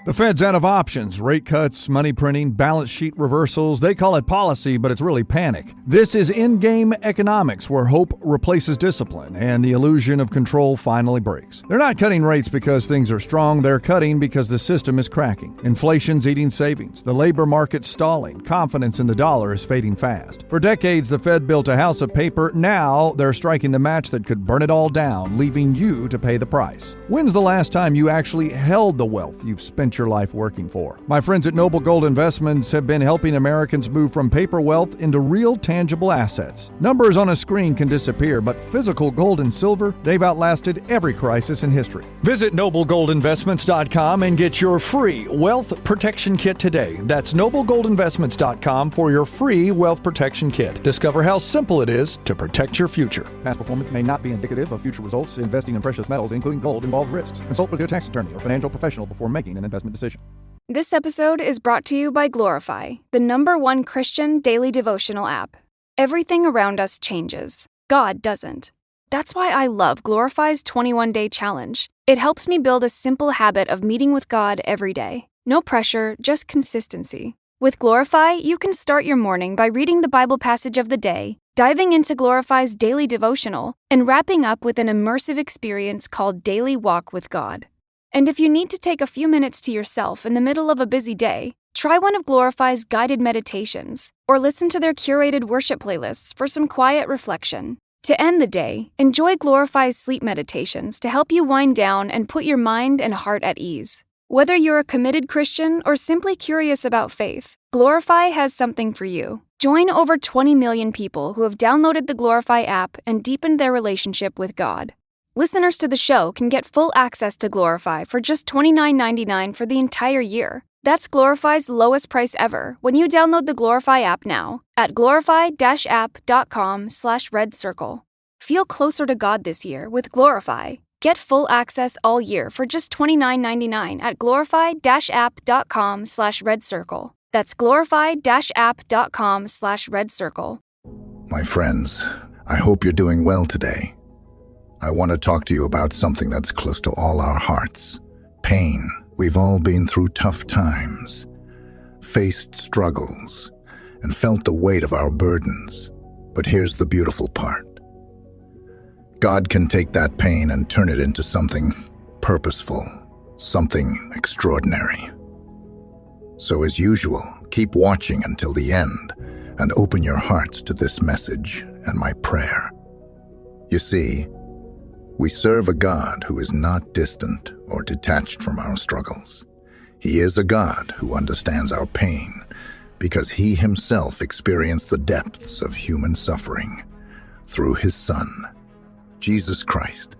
The Fed's out of options. Rate cuts, money printing, balance sheet reversals. They call it policy, but it's really panic. This is in-game economics where hope replaces discipline and the illusion of control finally breaks. They're not cutting rates because things are strong. They're cutting because the system is cracking. Inflation's eating savings. The labor market's stalling. Confidence in the dollar is fading fast. For decades, the Fed built a house of paper. Now they're striking the match that could burn it all down, leaving you to pay the price. When's the last time you actually held the wealth you've spent your life working for? My friends at Noble Gold Investments have been helping Americans move from paper wealth into real tangible assets. Numbers on a screen can disappear, but physical gold and silver, they've outlasted every crisis in history. Visit noblegoldinvestments.com and get your free wealth protection kit today. That's noblegoldinvestments.com for your free wealth protection kit. Discover how simple it is to protect your future. Past performance may not be indicative of future results. Investing in precious metals, including gold, involves risks. Consult with your tax attorney or financial professional before making an investment decision. This episode is brought to you by Glorify, the #1 Christian daily devotional app. Everything around us changes. God doesn't. That's why I love Glorify's 21-day challenge. It helps me build a simple habit of meeting with God every day. No pressure, just consistency. With Glorify, you can start your morning by reading the Bible passage of the day, diving into Glorify's daily devotional, and wrapping up with an immersive experience called Daily Walk with God. And if you need to take a few minutes to yourself in the middle of a busy day, try one of Glorify's guided meditations, or listen to their curated worship playlists for some quiet reflection. To end the day, enjoy Glorify's sleep meditations to help you wind down and put your mind and heart at ease. Whether you're a committed Christian or simply curious about faith, Glorify has something for you. Join over 20 million people who have downloaded the Glorify app and deepened their relationship with God. Listeners to the show can get full access to Glorify for just $29.99 for the entire year. That's Glorify's lowest price ever when you download the Glorify app now at glorify-app.com/redcircle. Feel closer to God this year with Glorify. Get full access all year for just $29.99 at glorify-app.com/redcircle. That's glorify-app.com/redcircle. My friends, I hope you're doing well today. I want to talk to you about something that's close to all our hearts. Pain. We've all been through tough times, faced struggles, and felt the weight of our burdens. But here's the beautiful part. God can take that pain and turn it into something purposeful, something extraordinary. So as usual, keep watching until the end and open your hearts to this message and my prayer. You see, we serve a God who is not distant or detached from our struggles. He is a God who understands our pain because he himself experienced the depths of human suffering through his Son, Jesus Christ.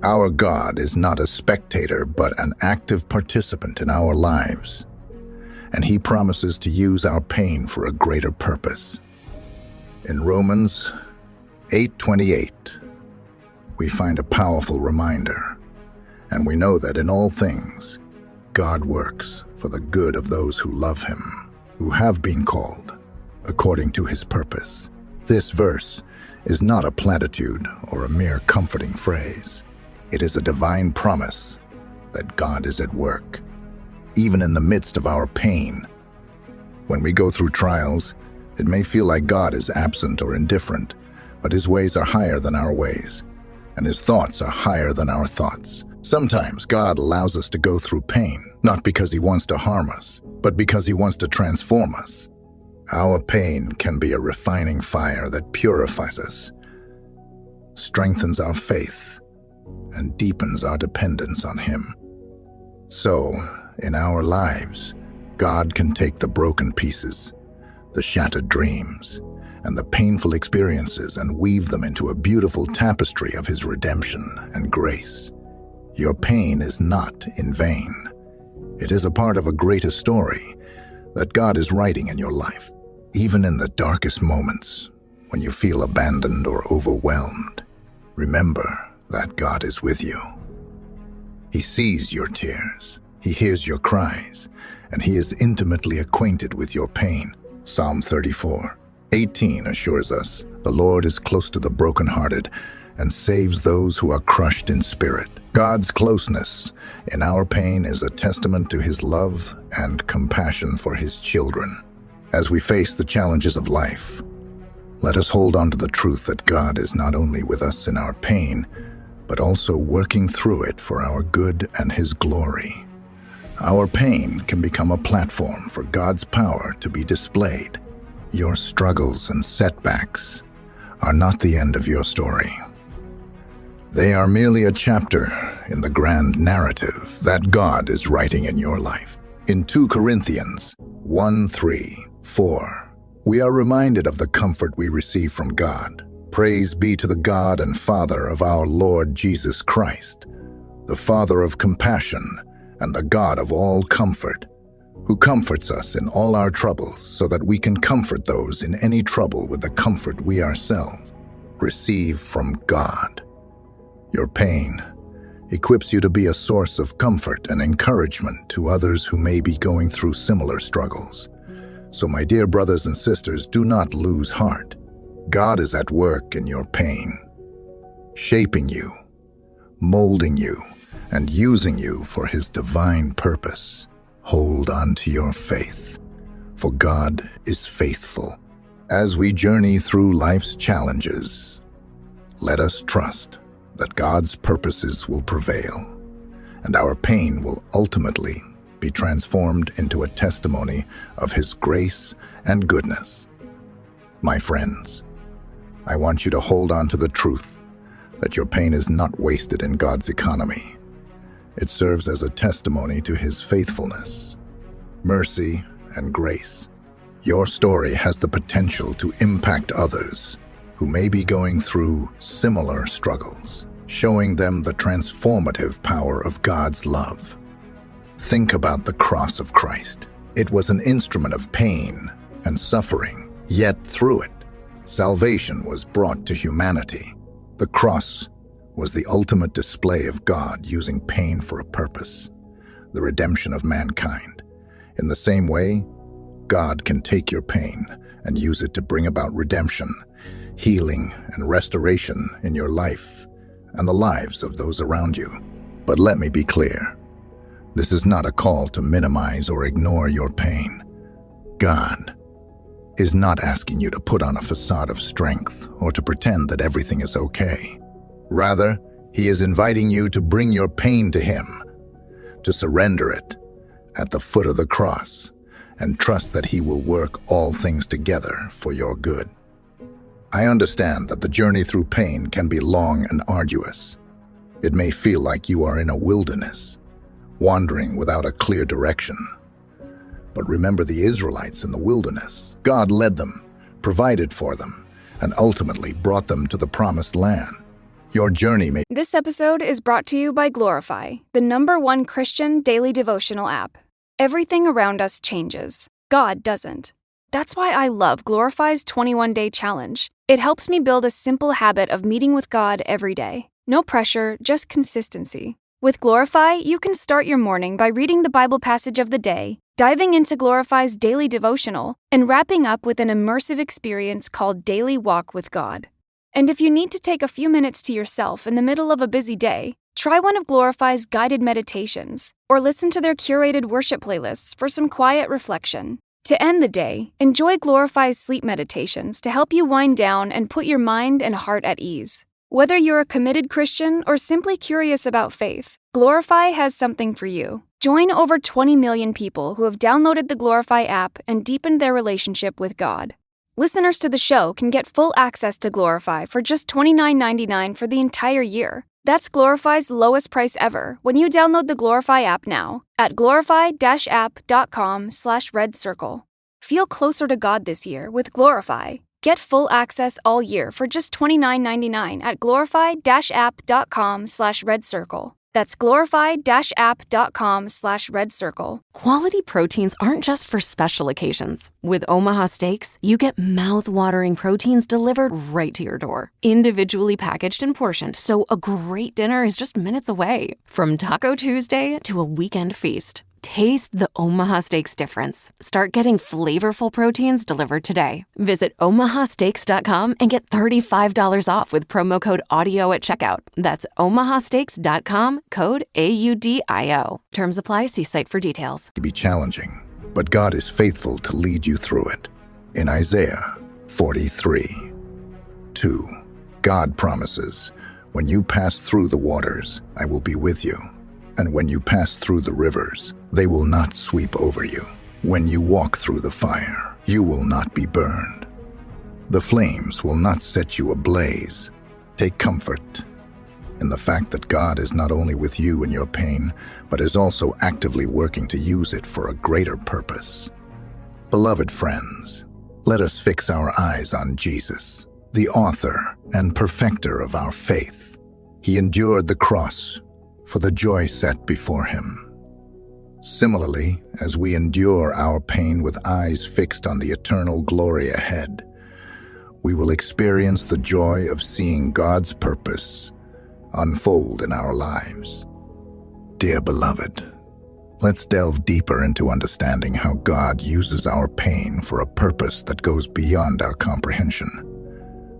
Our God is not a spectator but an active participant in our lives, and he promises to use our pain for a greater purpose. In Romans 8:28, we find a powerful reminder, and we know that in all things, God works for the good of those who love him, who have been called according to his purpose. This verse is not a platitude or a mere comforting phrase. It is a divine promise that God is at work, even in the midst of our pain. When we go through trials, it may feel like God is absent or indifferent, but his ways are higher than our ways, and his thoughts are higher than our thoughts. Sometimes God allows us to go through pain, not because he wants to harm us, but because he wants to transform us. Our pain can be a refining fire that purifies us, strengthens our faith, and deepens our dependence on him. So, in our lives, God can take the broken pieces, the shattered dreams, and the painful experiences and weave them into a beautiful tapestry of his redemption and grace. Your pain is not in vain. It is a part of a greater story that God is writing in your life. Even in the darkest moments, when you feel abandoned or overwhelmed, remember that God is with you. He sees your tears, he hears your cries, and he is intimately acquainted with your pain. Psalm 34:18 assures us, "The Lord is close to the brokenhearted and saves those who are crushed in spirit. God's closeness in our pain is a testament to his love and compassion for his children. As we face the challenges of life, let us hold on to the truth that God is not only with us in our pain, but also working through it for our good and his glory. Our pain can become a platform for God's power to be displayed. Your struggles and setbacks are not the end of your story. They are merely a chapter in the grand narrative that God is writing in your life. In 2 Corinthians 1:3-4, we are reminded of the comfort we receive from God. Praise be to the God and Father of our Lord Jesus Christ, the Father of compassion and the God of all comfort, who comforts us in all our troubles so that we can comfort those in any trouble with the comfort we ourselves receive from God. Your pain equips you to be a source of comfort and encouragement to others who may be going through similar struggles. So, my dear brothers and sisters, do not lose heart. God is at work in your pain, shaping you, molding you, and using you for his divine purpose. Hold on to your faith, for God is faithful. As we journey through life's challenges, let us trust that God's purposes will prevail, and our pain will ultimately be transformed into a testimony of his grace and goodness. My friends, I want you to hold on to the truth that your pain is not wasted in God's economy. It serves as a testimony to his faithfulness, mercy, and grace. Your story has the potential to impact others who may be going through similar struggles, showing them the transformative power of God's love. Think about the cross of Christ. It was an instrument of pain and suffering, yet through it, salvation was brought to humanity. The cross was the ultimate display of God using pain for a purpose, the redemption of mankind. In the same way, God can take your pain and use it to bring about redemption, healing, and restoration in your life and the lives of those around you. But let me be clear. This is not a call to minimize or ignore your pain. God is not asking you to put on a facade of strength or to pretend that everything is okay. Rather, he is inviting you to bring your pain to him, to surrender it at the foot of the cross, and trust that he will work all things together for your good. I understand that the journey through pain can be long and arduous. It may feel like you are in a wilderness, wandering without a clear direction. But remember the Israelites in the wilderness. God led them, provided for them, and ultimately brought them to the promised land. Your journey may... This episode is brought to you by Glorify, the #1 Christian daily devotional app. Everything around us changes. God doesn't. That's why I love Glorify's 21-day challenge. It helps me build a simple habit of meeting with God every day. No pressure, just consistency. With Glorify, you can start your morning by reading the Bible passage of the day, diving into Glorify's daily devotional, and wrapping up with an immersive experience called Daily Walk with God. And if you need to take a few minutes to yourself in the middle of a busy day, try one of Glorify's guided meditations, or listen to their curated worship playlists for some quiet reflection. To end the day, enjoy Glorify's sleep meditations to help you wind down and put your mind and heart at ease. Whether you're a committed Christian or simply curious about faith, Glorify has something for you. Join over 20 million people who have downloaded the Glorify app and deepened their relationship with God. Listeners to the show can get full access to Glorify for just $29.99 for the entire year. That's Glorify's lowest price ever when you download the Glorify app now at glorify-app.com/redcircle. Feel closer to God this year with Glorify. Get full access all year for just $29.99 at glorify-app.com/redcircle. That's glorify-app.com/redcircle. Quality proteins aren't just for special occasions. With Omaha Steaks, you get mouth-watering proteins delivered right to your door, individually packaged and portioned, so a great dinner is just minutes away. From Taco Tuesday to a weekend feast, Taste the Omaha Steaks difference. Start getting flavorful proteins delivered today. Visit omahasteaks.com and get $35 off with promo code AUDIO at checkout. That's omahasteaks.com, code AUDIO. Terms apply. See site for details. To be challenging, but God is faithful to lead you through it. In Isaiah 43:2, God promises, "When you pass through the waters, I will be with you. And when you pass through the rivers, they will not sweep over you. When you walk through the fire, you will not be burned. The flames will not set you ablaze." Take comfort in the fact that God is not only with you in your pain, but is also actively working to use it for a greater purpose. Beloved friends, let us fix our eyes on Jesus, the author and perfecter of our faith. He endured the cross for the joy set before him. Similarly, as we endure our pain with eyes fixed on the eternal glory ahead, we will experience the joy of seeing God's purpose unfold in our lives. Dear beloved, let's delve deeper into understanding how God uses our pain for a purpose that goes beyond our comprehension.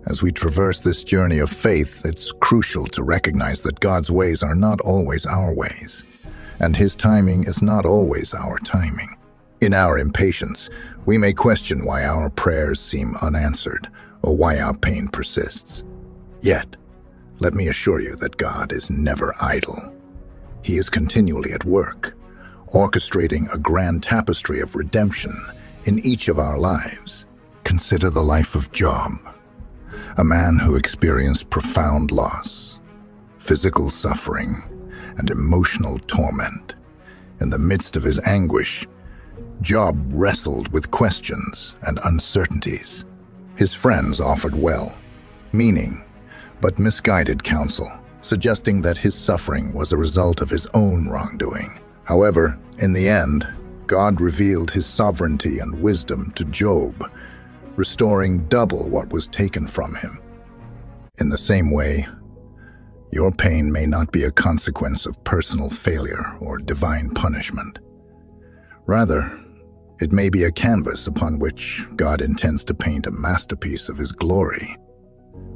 As we traverse this journey of faith, it's crucial to recognize that God's ways are not always our ways, and His timing is not always our timing. In our impatience, we may question why our prayers seem unanswered or why our pain persists. Yet, let me assure you that God is never idle. He is continually at work, orchestrating a grand tapestry of redemption in each of our lives. Consider the life of Job, a man who experienced profound loss, physical suffering, and emotional torment. In the midst of his anguish, Job wrestled with questions and uncertainties. His friends offered well-meaning but misguided counsel, suggesting that his suffering was a result of his own wrongdoing. However, in the end, God revealed His sovereignty and wisdom to Job, restoring double what was taken from him. In the same way, your pain may not be a consequence of personal failure or divine punishment. Rather, it may be a canvas upon which God intends to paint a masterpiece of His glory.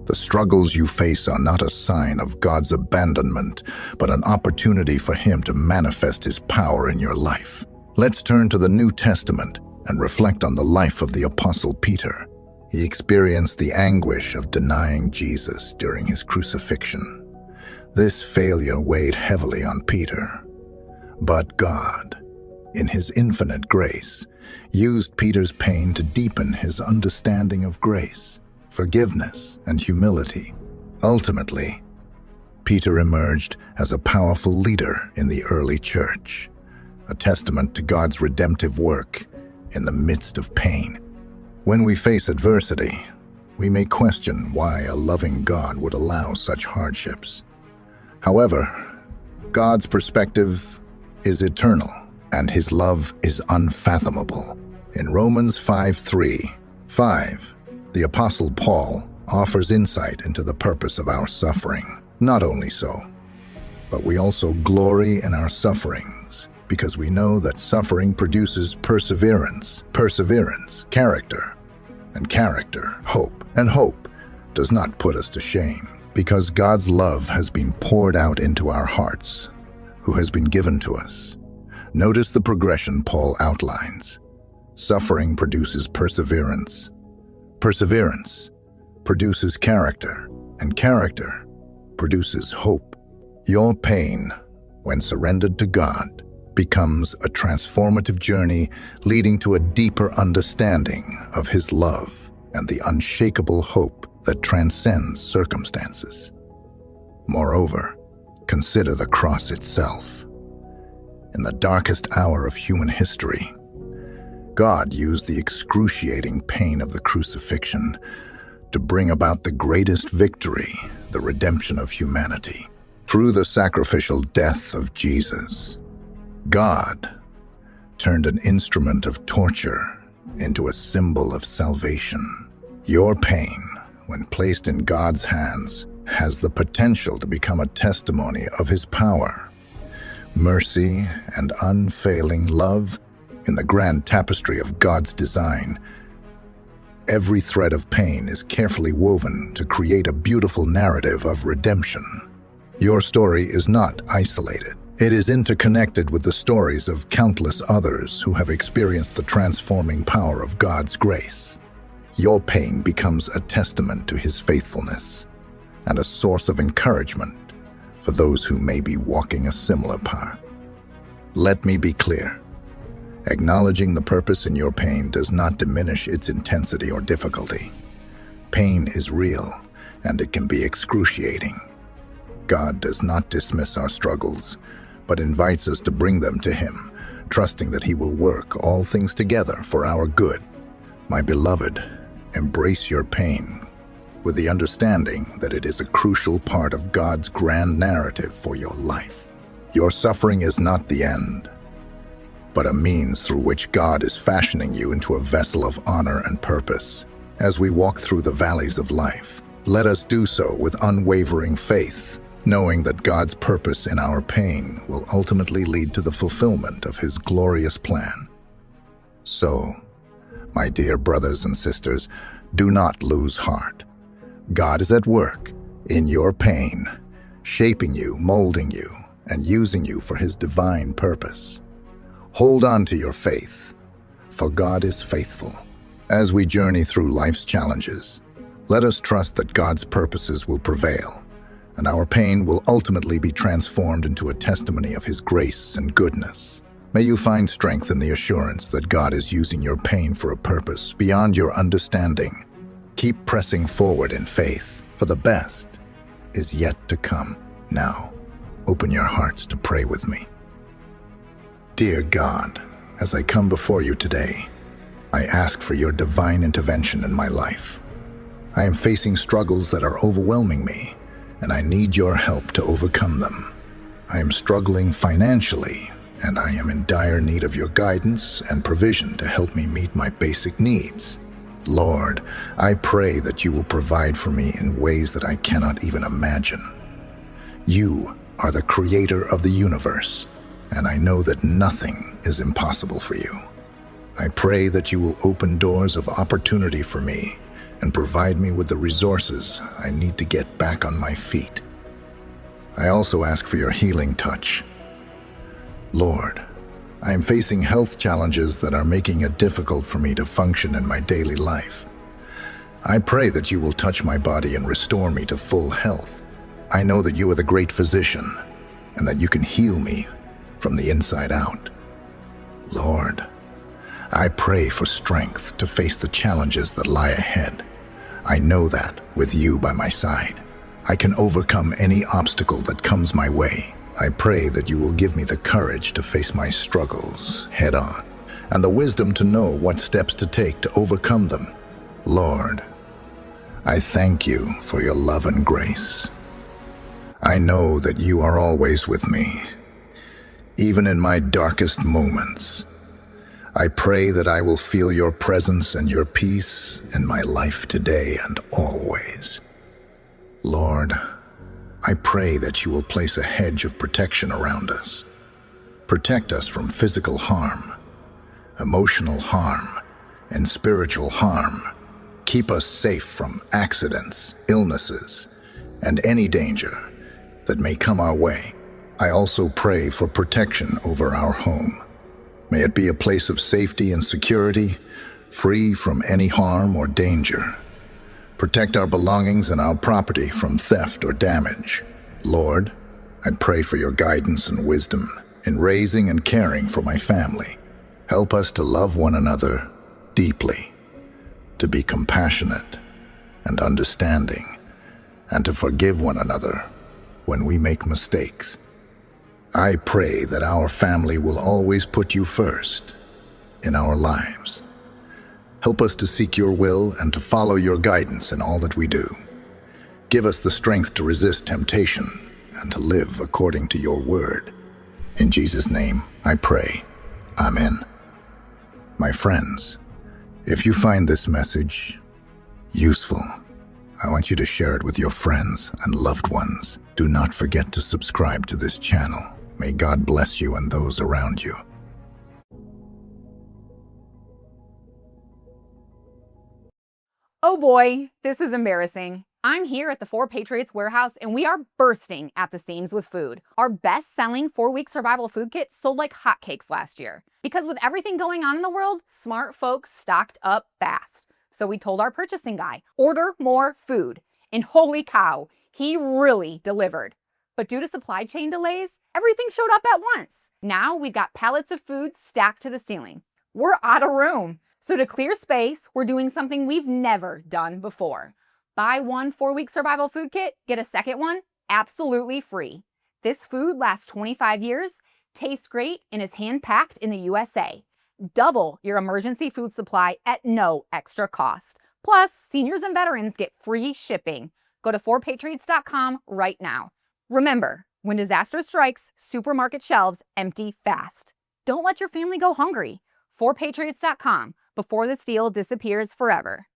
The struggles you face are not a sign of God's abandonment, but an opportunity for Him to manifest His power in your life. Let's turn to the New Testament and reflect on the life of the Apostle Peter. He experienced the anguish of denying Jesus during his crucifixion. This failure weighed heavily on Peter. But God, in His infinite grace, used Peter's pain to deepen his understanding of grace, forgiveness, and humility. Ultimately, Peter emerged as a powerful leader in the early church, a testament to God's redemptive work in the midst of pain. When we face adversity, we may question why a loving God would allow such hardships. However, God's perspective is eternal, and His love is unfathomable. In Romans 5:3-5, the Apostle Paul offers insight into the purpose of our suffering. Not only so, but we also glory in our sufferings, because we know that suffering produces perseverance, character, and character, hope. And hope does not put us to shame, because God's love has been poured out into our hearts, who has been given to us. Notice the progression Paul outlines. Suffering produces perseverance. Perseverance produces character, and character produces hope. Your pain, when surrendered to God, becomes a transformative journey leading to a deeper understanding of His love and the unshakable hope that transcends circumstances. Moreover, consider the cross itself. In the darkest hour of human history, God used the excruciating pain of the crucifixion to bring about the greatest victory, the redemption of humanity. Through the sacrificial death of Jesus, God turned an instrument of torture into a symbol of salvation. Your pain, when placed in God's hands, has the potential to become a testimony of His power. mercy, and unfailing love in the grand tapestry of God's design. Every thread of pain is carefully woven to create a beautiful narrative of redemption. Your story is not isolated. It is interconnected with the stories of countless others who have experienced the transforming power of God's grace. Your pain becomes a testament to His faithfulness and a source of encouragement for those who may be walking a similar path. Let me be clear. Acknowledging the purpose in your pain does not diminish its intensity or difficulty. Pain is real, and it can be excruciating. God does not dismiss our struggles, but invites us to bring them to Him, trusting that He will work all things together for our good. My beloved, embrace your pain with the understanding that it is a crucial part of God's grand narrative for your life. Your suffering is not the end, but a means through which God is fashioning you into a vessel of honor and purpose. As we walk through the valleys of life, let us do so with unwavering faith, knowing that God's purpose in our pain will ultimately lead to the fulfillment of His glorious plan. So, my dear brothers and sisters, do not lose heart. God is at work in your pain, shaping you, molding you, and using you for His divine purpose. Hold on to your faith, for God is faithful. As we journey through life's challenges, let us trust that God's purposes will prevail, and our pain will ultimately be transformed into a testimony of His grace and goodness. May you find strength in the assurance that God is using your pain for a purpose beyond your understanding. Keep pressing forward in faith, for the best is yet to come. Now, open your hearts to pray with me. Dear God, as I come before you today, I ask for your divine intervention in my life. I am facing struggles that are overwhelming me, and I need your help to overcome them. I am struggling financially, and I am in dire need of your guidance and provision to help me meet my basic needs. Lord, I pray that you will provide for me in ways that I cannot even imagine. You are the creator of the universe, and I know that nothing is impossible for you. I pray that you will open doors of opportunity for me and provide me with the resources I need to get back on my feet. I also ask for your healing touch. Lord, I am facing health challenges that are making it difficult for me to function in my daily life. I pray that you will touch my body and restore me to full health. I know that you are the great physician and that you can heal me from the inside out. Lord, I pray for strength to face the challenges that lie ahead. I know that, with you by my side, I can overcome any obstacle that comes my way. I pray that you will give me the courage to face my struggles head on, and the wisdom to know what steps to take to overcome them. Lord, I thank you for your love and grace. I know that you are always with me, even in my darkest moments. I pray that I will feel your presence and your peace in my life today and always. Lord, I pray that you will place a hedge of protection around us. Protect us from physical harm, emotional harm, and spiritual harm. Keep us safe from accidents, illnesses, and any danger that may come our way. I also pray for protection over our home. May it be a place of safety and security, free from any harm or danger. Protect our belongings and our property from theft or damage. Lord, I pray for your guidance and wisdom in raising and caring for my family. Help us to love one another deeply, to be compassionate and understanding, and to forgive one another when we make mistakes. I pray that our family will always put you first in our lives. Help us to seek your will and to follow your guidance in all that we do. Give us the strength to resist temptation and to live according to your word. In Jesus' name, I pray. Amen. My friends, if you find this message useful, I want you to share it with your friends and loved ones. Do not forget to subscribe to this channel May God bless you and those around you. Oh boy, this is embarrassing. I'm here at the 4 Patriots warehouse and we are bursting at the seams with food. Our best-selling 4-week survival food kit sold like hotcakes last year. Because with everything going on in the world, smart folks stocked up fast. So we told our purchasing guy, order more food. And holy cow, he really delivered. But due to supply chain delays, everything showed up at once. Now we've got pallets of food stacked to the ceiling. We're out of room. So to clear space, we're doing something we've never done before. Buy one 4-week survival food kit, get a second one absolutely free. This food lasts 25 years, tastes great, and is hand-packed in the USA. Double your emergency food supply at no extra cost. Plus, seniors and veterans get free shipping. Go to 4patriots.com right now. Remember, when disaster strikes, supermarket shelves empty fast. Don't let your family go hungry. 4patriots.com before the steal disappears forever.